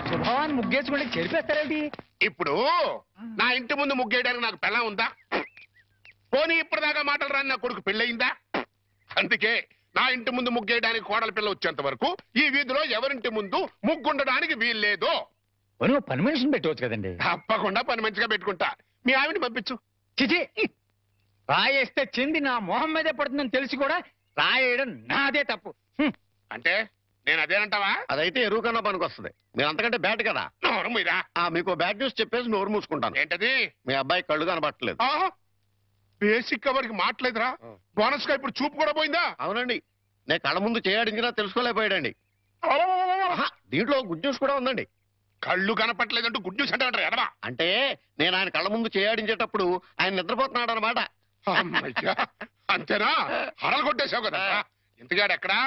స్వభావాన్ని ముగ్గేసుకుంటే చెరిపేస్తారేంటి? ఇప్పుడు నా ఇంటి ముందు ముగ్గేయడానికి నాకు పెళ్ళం ఉందా? పోనీ ఇప్పటిదాకా మాటలు రాని నా కొడుకు పెళ్ళయిందా? అందుకే నా ఇంటి ముందు ముగ్గేయడానికి కోడల పిల్ల వచ్చేంత వరకు ఈ వీధిలో ఎవరింటి ముందు ముగ్గుండడానికి వీల్లేదు. నువ్వు పని మనిషిని పెట్టవచ్చు కదండి. తప్పకుండా పని మంచిగా పెట్టుకుంటా. మీ ఆవిడని పంపించు. చిచి, రాయేస్తే చెంది నా మొహం మీదే పడుతుందని తెలిసి కూడా రాయేయడం నాదే తప్పు. అంటే నేను అదేనంటావా? అదైతే ఎరువు కన్నా పనికి వస్తుంది. మీరు అంతకంటే బ్యాట్ కదా. నోరు మీరా. మీకు బ్యాడ్ న్యూస్ చెప్పేసి నోరు మూసుకుంటాను. ఏంటది? మీ అబ్బాయి కళ్ళు కనబట్టలేదు. బేసిక్ కవర్కి మాట్లేదురా. బోనస్ గా ఇప్పుడు చూపు కూడా పోయిందా? అవునండి, నేను కళ్ళ ముందు చేయడించినా తెలుసుకోలేకపోయాడండి. దీంట్లో గుడ్ న్యూస్ కూడా ఉందండి. కళ్ళు కనపట్లేదంటూ గుడ్ న్యూస్ అంటే ఎడవా? అంటే నేను ఆయన కళ్ళ ముందు చేయడించేటప్పుడు ఆయన నిద్రపోతున్నాడు అనమాట. అంతేనా? హరలు కొట్టేశావు కదా. ఇంతగాడు ఎక్కడా?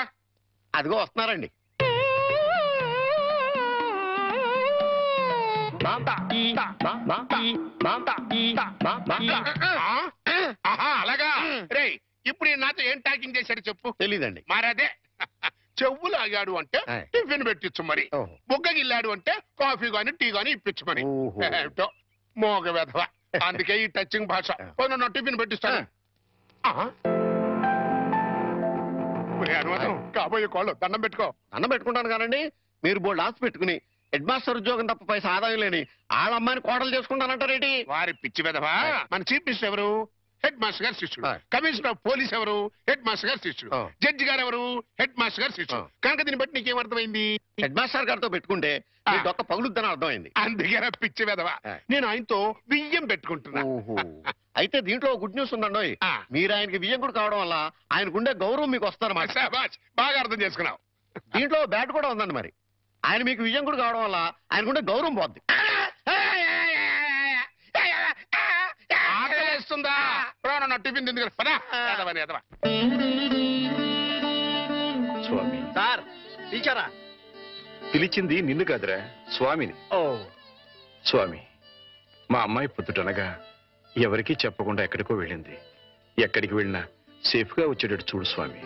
అదిగో వస్తున్నారండి. అలాగా రే. ఇప్పుడు నాతో ఏం టాకింగ్ చేశాడు చెప్పు. తెలీదండి. మరదే చెవులు ఆగాడు అంటే టిఫిన్ పెట్టించు, మరి బుగ్గగిల్లాడు అంటే కాఫీ గాని టీ గాని ఇప్పించు మరి. ఏమిటో మోగ వెధవ. అందుకే ఈ టచింగ్ భాష. నా టిఫిన్ పెట్టిస్తాను. కాబోయే కోళ్ళు దండం పెట్టుకో. దండం పెట్టుకుంటాను కానండి. మీరు బోల్డ్ ఆశ పెట్టుకుని హెడ్ మాస్టర్ ఉద్యోగం తప్ప పైసా ఆదాయం లేని వాళ్ళ అమ్మాయిని కోడలు చేసుకుంటానంటారేంటి? వారి పిచ్చి వెధవా. మన చీఫ్ మినిస్టర్ ఎవరు? హెడ్ మాస్టర్ గారు శిష్యుడు. కమిషనర్ ఆఫ్ పోలీస్ ఎవరు? హెడ్ మాస్టర్ గారు శిష్యుడు. జడ్జి గారు ఎవరు? హెడ్ మాస్టర్ గారు శిష్యుడు. కనుక దీన్ని బట్టి నీకేమర్థమైంది? హెడ్ మాస్టర్ గారితో పెట్టుకుంటే ఒక్క పగులుద్దని అర్థమైంది. అందుకే పిచ్చి వెధవా. నేను ఆయనతో బియ్యం పెట్టుకుంటున్నా. అయితే దీంట్లో గుడ్ న్యూస్ ఉందండి. మీరు ఆయనకి వియ్యంకుడు కావడం వల్ల ఆయనకుండే గౌరవం మీకు వస్తారన్నమాట. బాగా అర్థం చేసుకున్నావు. దీంట్లో బ్యాట్ కూడా ఉందండి. మరి ఆయన మీకు వియ్యంకుడు కావడం వల్ల ఆయనకుండే గౌరవం పోద్ది. ఆకలిస్తుందా? నా టిఫిన్ తింది కదా. స్వామి సార్ పిలిచారా? పిలిచింది నిన్ను కాదురా, స్వామిని. స్వామి, మా అమ్మాయి పొద్దుటనగా ఎవరికీ చెప్పకుండా ఎక్కడికో వెళ్ళింది. ఎక్కడికి వెళ్ళినా సేఫ్ గా వచ్చేటట్టు చూడు స్వామి.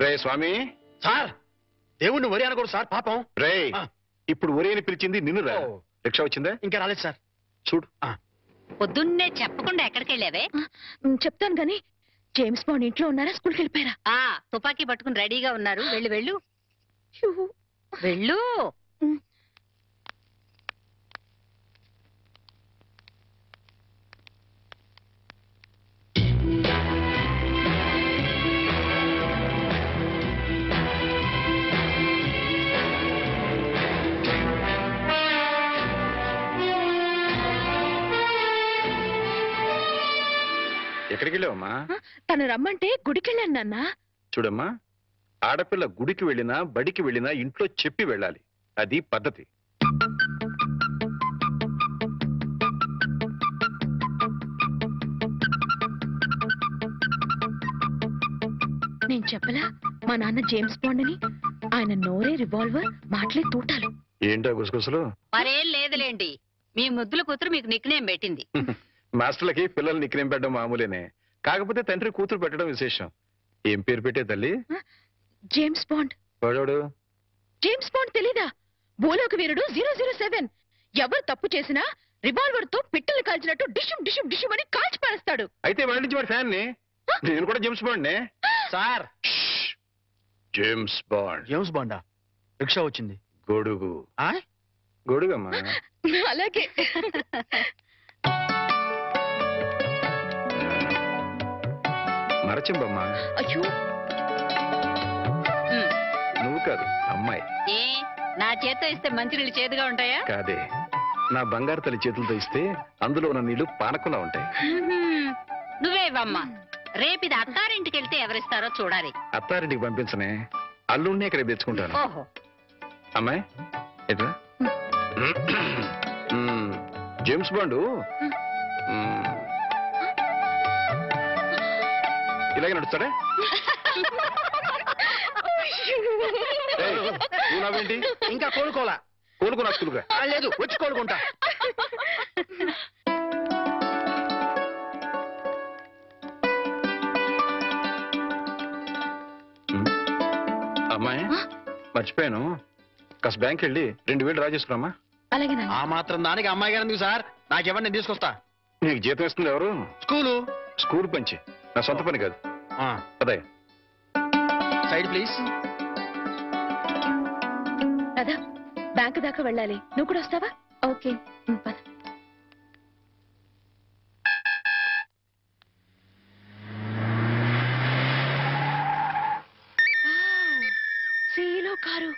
రే స్వామి. సార్ దేవుణ్ణి వరి అనకూడదు సార్, పాపం. రే, ఇప్పుడు ఒరే అని పిలిచింది నిన్ను రా. రిక్షా వచ్చిందా? ఇంకా రాలేదు సార్. చూడు. పొద్దున్నే చెప్పకుండా ఎక్కడికి వెళ్ళావే? చెప్తాను గాని జేమ్స్ బాండ్ ఇంట్లో ఉన్నారా, స్కూల్కి వెళ్ళిపోయారా? తుపాకీ పట్టుకుని రెడీగా ఉన్నారు. వెళ్ళు వెళ్ళు వెళ్ళు. ఎక్కడికి వెళ్ళావమ్మా? తను రమ్మంటే గుడికి వెళ్ళాను నాన్న. చూడమ్మా, ఆడపిల్ల గుడికి వెళ్ళినా బడికి వెళ్ళినా ఇంట్లో చెప్పి వెళ్ళాలి. అది పద్ధతి. నేను చెప్పలా మా నాన్న జేమ్స్ బాండ్ అని? ఆయన నోరే రివాల్వర్, మాటలే తూటాలు. ఏంటో గుసగుసలు? మరేం లేదులేండి, మీ ముద్దుల కూతురు మీకు నిక్నేం పెట్టింది. మాస్టర్లకి పిల్లలు నిక్నేం పెట్టడం మామూలేనే. కాకపోతే తండ్రి కూతురు పెట్టడం విశేషం. ఏం పేరు పెట్టే తల్లి? James bond. వాడు జేమ్స్ బాండ్ తెలీదా? భూలోక వీరుడు 007. ఎవరు తప్పు చేసినా రివాల్వర్ తో పిట్టలు కాల్చినట్టు డిషుం డిషుం డిషుం అని కాల్చి పారేస్తాడు. అయితే వాడి నుంచి వాడి ఫ్యాన్ ని. నేను కూడా జేమ్స్ బాండ్ నే సార్. James Bond. జేమ్స్ బాండా? రిక్షా వచ్చింది. గొడుగు. గొడుగమ్మా. అలాగే. మరచింబమ్మా. అయ్యో, నువ్వు కాదు, అమ్మాయి. ఏ నా చేత్తో ఇస్తే మంచినీళ్ళు చేదుగా ఉంటాయా? కాదే, నా బంగారు తల్లి చేతులతో ఇస్తే అందులో ఉన్న నీళ్లు పానకుండా ఉంటాయి. నువ్వేవమ్మా. రేపిది అత్తారింటికి వెళ్తే ఎవరిస్తారో చూడాలి. అత్తారింటికి పంపించనే, అల్లుడిని ఇక్కడ తెచ్చుకుంటాను. ఓహో, అమ్మాయి ఎట్లా? జేమ్స్ బాండు ఇలాగే నడుస్తాడే. నువ్వు నవ్వేంటి? ఇంకా కోలుకోలా? కోలుకున్నా స్కూల్గా? లేదు, వచ్చి కోలుకుంటా. అమ్మాయి మర్చిపోయాను, కాస్త బ్యాంక్ వెళ్ళి 2000 డ్రా చేసుకురామా. అలాగే ఆ మాత్రం దానికి అమ్మాయి గారు ఎందుకు సార్? నాకెవరు, నేను తీసుకొస్తా. నీకు జీతం ఇస్తుంది ఎవరు? స్కూలు. స్కూల్ పంచి, నా సొంత పని కాదు. అదే సైడ్ ప్లీజ్. కదా బ్యాంకు దాకా వెళ్ళాలి, నువ్వు కూడా వస్తావా? ఓకే పద. సీలో కారు.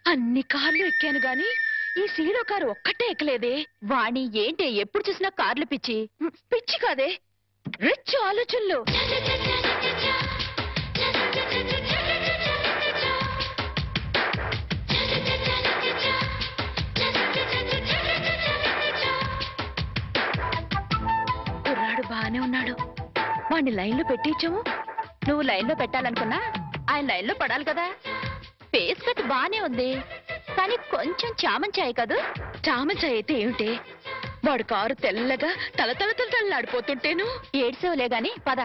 అన్ని కార్లు ఎక్కాను గాని ఈ సీలో కారు ఒక్కటే ఎక్కలేదే. వాణి ఏంటి ఎప్పుడు చూసినా కార్లు పిచ్చి? పిచ్చి కాదే, రిచ్ ఆలోచనలు. కుర్రాడు బానే ఉన్నాడు, వాడిని లైన్లో పెట్టించాము. నువ్వు లైన్లో పెట్టాలనుకున్నా ఆయన లైన్లో పడాలి కదా. ఫేస్ కట్ బానే ఉంది కానీ కొంచెం చామంచాయి కదూ. చామంచాయి అయితే ఏమిటే, వాడు కారు తెల్లగా తల తల తల తల్లాడిపోతుంటేను. ఏడ్సేవులే గాని పద.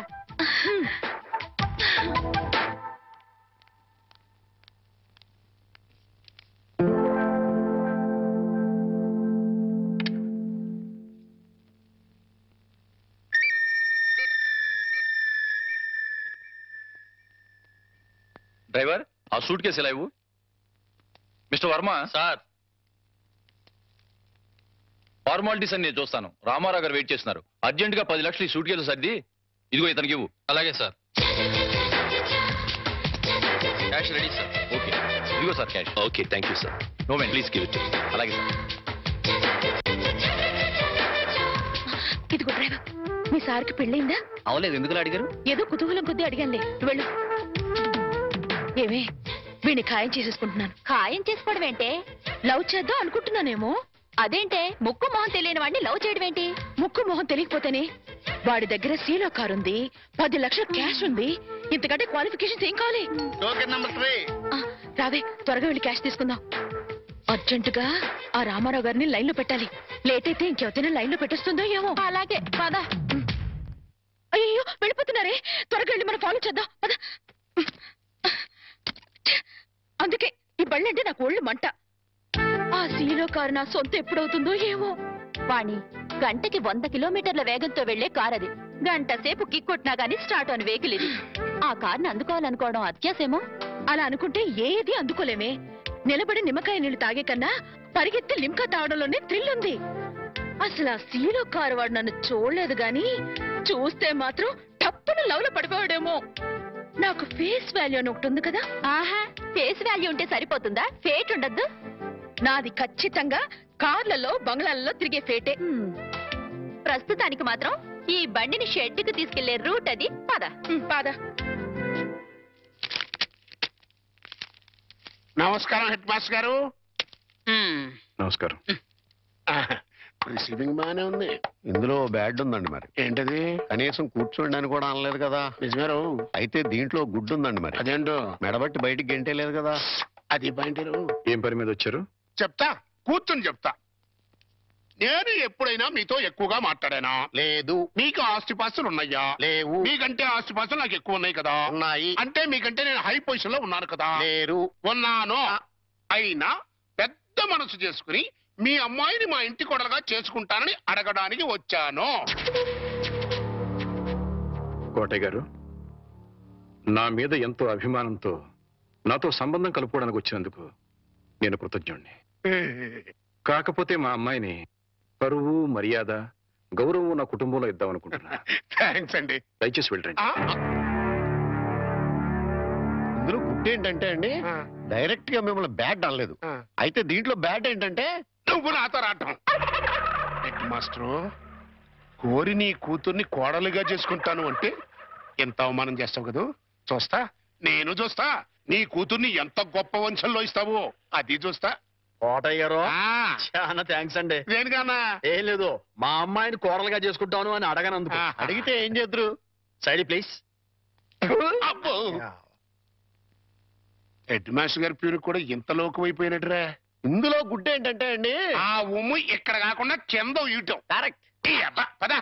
డ్రైవర్, ఆ సూట్ కేసు ఎలా ఇవ్వు. మిస్టర్ వర్మ. సార్, ఫార్మాలిటీస్ అని నేను చూస్తాను. రామారావు గారు వెయిట్ చేస్తున్నారు. అర్జెంట్ గా 10 లక్షలు ఈ సూట్ కేసు సర్ది ఇదిగో ఇతనికి ఇవ్వు. అలాగే sir. Cash ready sir. Okay, ఇదిగో sir cash. Okay, thank you sir. No man, please give it. అలాగే సార్. ఇదిగో డ్రైవర్, మీ సార్కి పెళ్ళైందా? అవలేదు, ఎందుకు అడిగారు? ఏదో కుతూహలం కొద్దీ అడిగానులే, నువ్వు వెళ్ళు. ఏమే, వీడిని ఖాయం చేసేసుకుంటున్నాను. ఖాయం చేసుకోవడం ఏంటే? లవ్ చేద్దాం అనుకుంటున్నానేమో. అదేంటే ముక్కు మొహం తెలియని వాడిని లవ్ చేయడం ఏంటి? ముక్కు మొహం తెలియకపోతేనే, వాడి దగ్గర సీలో కారు ఉంది, 10 లక్షల క్యాష్ ఉంది. ఇంతకంటే క్వాలిఫికేషన్స్ ఏం కావాలి? Token number 3. రావే, త్వరగా వెళ్ళి క్యాష్ తీసుకుందాం. అర్జెంటుగా ఆ రామారావు గారిని లైన్ లో పెట్టాలి. లేట్ అయితే ఇంకెవరైనా లైన్ లో పెట్టేస్తుందో ఏమో. అలాగే పద. అయ్యో వెళ్ళిపోతున్నారే, త్వరగా వెళ్ళి మనం ఫాలో చేద్దాం పద. అందుకే ఈ బళ్ళంటే నాకు ఒళ్ళు మంట. ఆ సీలో కారు నా సొంత ఎప్పుడవుతుందో ఏమో. వాణి, గంటకి 100 కిలోమీటర్ల వేగంతో వెళ్లే కార్ అది. గంట సేపు కిక్కొట్టినా గానీ స్టార్ట్ అని వెహికల్ ఇది. ఆ కార్ని అందుకోవాలనుకోవడం అత్యాసేమో. అలా అనుకుంటే ఏది అందుకోలేమే. నిలబడి నిమ్మకాయ నీళ్లు తాగే కన్నా పరిగెత్తి లిమ్కా తాగడంలోనే థ్రిల్ ఉంది. అసలు ఆ సీలో కారు వాడు నన్ను చూడలేదు గాని చూస్తే మాత్రం టప్పున లవ్ లో పడిపోయాడేమో. నాకు ఫేస్ వాల్యూ అని ఒకటి ఉంది కదా. ఆహా, ఫేస్ వాల్యూ ఉంటే సరిపోతుందా? ఫేట్ ఉండద్దు. నాది ఖచ్చితంగా కార్లలో బంగ్లాలలో తిరిగే ఫేటే. ప్రస్తుతానికి మాత్రం ఈ బండిని షెడ్డుకు తీసుకెళ్లే రూట్ అది. పద పద. నమస్కారం హెడ్ మాస్టర్ గారు. నమస్కారం. రిసీవింగ్ బానే ఉంది. ఇందులో బ్యాడ్ ఉందండి మరి. ఏంటది? కనీసం కూర్చోండి కూడా అనలేదు కదా. నిజమేరు. అయితే దీంట్లో గుడ్డు ఉందండి మరి. అదేంటో మెడబట్టి బయటికి గెంటే లేదు కదా. అది పాయింటరు. ఏం పని మీద వచ్చారు? చెప్తా, కూర్చొని చెప్తా. నేను ఎప్పుడైనా మీతో ఎక్కువగా మాట్లాడానా? లేదు. మీకు ఆస్తిపాస్తులు ఉన్నాయా? లేవు. మీకంటే ఆస్తిపాస్తులు నాకు ఎక్కువ ఉన్నాయి కదా. ఉన్నాయి. అంటే మీకంటే నేను హై పొజిషన్ లో ఉన్నాను కదా. లేరు. ఉన్నాను. అయినా పెద్ద మనసు చేసుకుని మీ అమ్మాయిని మా ఇంటి కొడలుగా చేసుకుంటానని అడగడానికి వచ్చాను. కోటయ్య గారు, నా మీద ఎంతో అభిమానంతో నాతో సంబంధం కలుపుకోవడానికి వచ్చినందుకు నేను కృతజ్ఞుణ్ణి. కాకపోతే మా అమ్మాయిని పరువు, మర్యాద, గౌరవం నా కుటుంబంలో ఇద్దామనుకుంటున్నా. థ్యాంక్స్ అండి. దయచేసి వెళ్ళండి. ఇందులో గుడ్డు ఏంటంటే అండి, డైరెక్ట్ గా మిమ్మల్ని బ్యాడ్ అనలేదు. అయితే దీంట్లో బ్యాడ్ ఏంటంటే నువ్వు నాతో రావటం. హెడ్ మాస్టరు, కోరి నీ కూతుర్ని కోడలుగా చేసుకుంటాను అంటే ఎంత అవమానం చేస్తావు కదా. చూస్తా, నేను చూస్తా. నీ కూతుర్ని ఎంత గొప్ప వంశంలో ఇస్తావో అది చూస్తా. కోటయ్య గారు, ఆ, చాలా థ్యాంక్స్ అండి. దేనికన్నా? ఏం లేదు, మా అమ్మాయిని కోడలుగా చేసుకుంటాను అని అడగనందుకు. అడిగితే ఏం చేద్దరు? Side please. అబ్బో, హెడ్ మాస్టర్ గారి పేరు కూడా ఇంత లోకమైపోయినట్టురా. ఇందులో గుడ్డ ఏంటంటే అండి, ఆ ఉమ్ము ఇక్కడ కాకుండా కింద ఇయటం. కరెక్ట్. పద.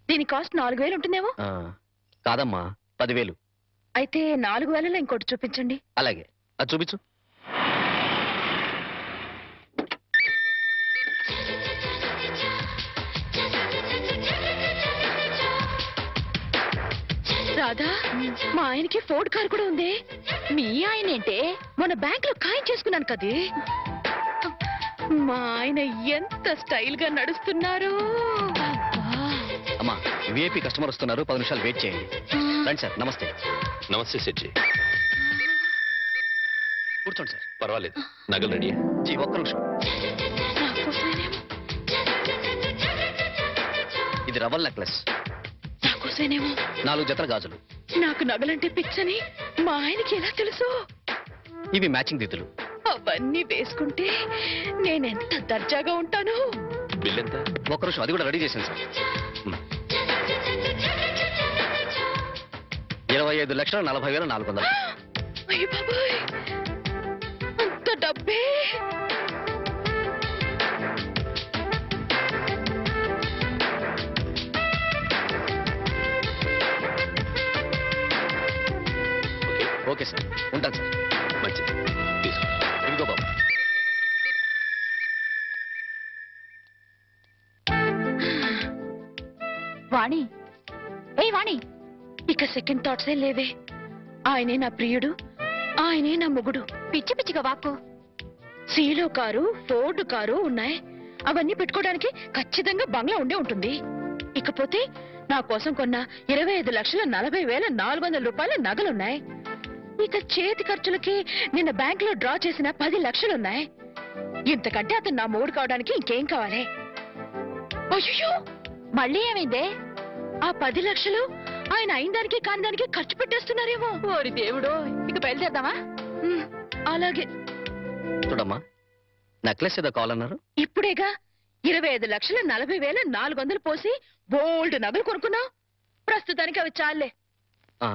దీని కాస్ట్ 4000 ఉంటుందేమో. కాదమ్మా, 10,000. అయితే 4,000లో ఇంకోటి చూపించండి. అలాగే, అది చూపించు. రాధా, మా ఆయనకి ఫోర్డ్ కార్ కూడా ఉంది. మీ ఆయనేంటే? మన బ్యాంక్ లో ఖాయం చేసుకున్నాను కదే. మా ఆయన ఎంత స్టైల్ గా నడుస్తున్నారు. అమ్మా, విఐపి కస్టమర్ వస్తున్నారు, 10 నిమిషాలు వెయిట్ చేయండి. రండి సార్. నమస్తే. నమస్తే సెట్జీ. కూర్చోండి సార్. పర్వాలేదు, నగలు రెడీ. జీ, ఒక్క నిమిషం. నాకోసమేనేమో, ఇది రవల్ నెక్లెస్, నాకోసమేనేమో. 4 జతల గాజులు. నాకు నగలంటే పిచ్చని మా ఆయనకి ఎలా తెలుసు? ఇవి మ్యాచింగ్ దిద్దులు. అవన్నీ వేసుకుంటే నేనెంత దర్జాగా ఉంటాను. బిల్ ఎంత? ఒక్క నిమిషం, అది కూడా రెడీ చేశాను సార్. 25,40,400. అయ్య బాబాయ్, అంత డబ్బే! ఓకే సార్, ఉంటాను సార్. మంచిది, తీసుకో. ఇదిగో బాబు. వాణి, వాణి, ఇక సెకండ్ థాట్సే లేవే. ఆయనే నా ప్రియుడు, ఆయనే నా మొగుడు. పిచ్చి పిచ్చిగా వాక్కు. సీలో కారు, ఫోర్డ్ కారు ఉన్నాయి. అవన్నీ పెట్టుకోవడానికి ఖచ్చితంగా బంగ్లా ఉండే ఉంటుంది. ఇకపోతే నా కోసం కొన్న 25,40,400 రూపాయల నగలున్నాయి. ఇక చేతి ఖర్చులకి నిన్న బ్యాంక్ లో డ్రా చేసిన 10 లక్షలున్నాయి. ఇంతకంటే అతను నా మూడు కావడానికి ఇంకేం కావాలి? అయ్యో, మళ్ళీ ఏమైందే? ఆ 10 లక్షలు ఆయన అయిన దానికి కాని దానికి ఖర్చు పెట్టేస్తున్నారేమో. ఓరి దేవుడు, ఇక బయలుదేరదామా? అలాగే. చూడమ్మా, నెక్లెస్ ఏదో కావాలన్నారు. ఇప్పుడేగా 25,40,400 పోసి బోల్డ్ నగలు కొనుక్కున్నావు. ప్రస్తుతానికి అవి చాలే. ఆ,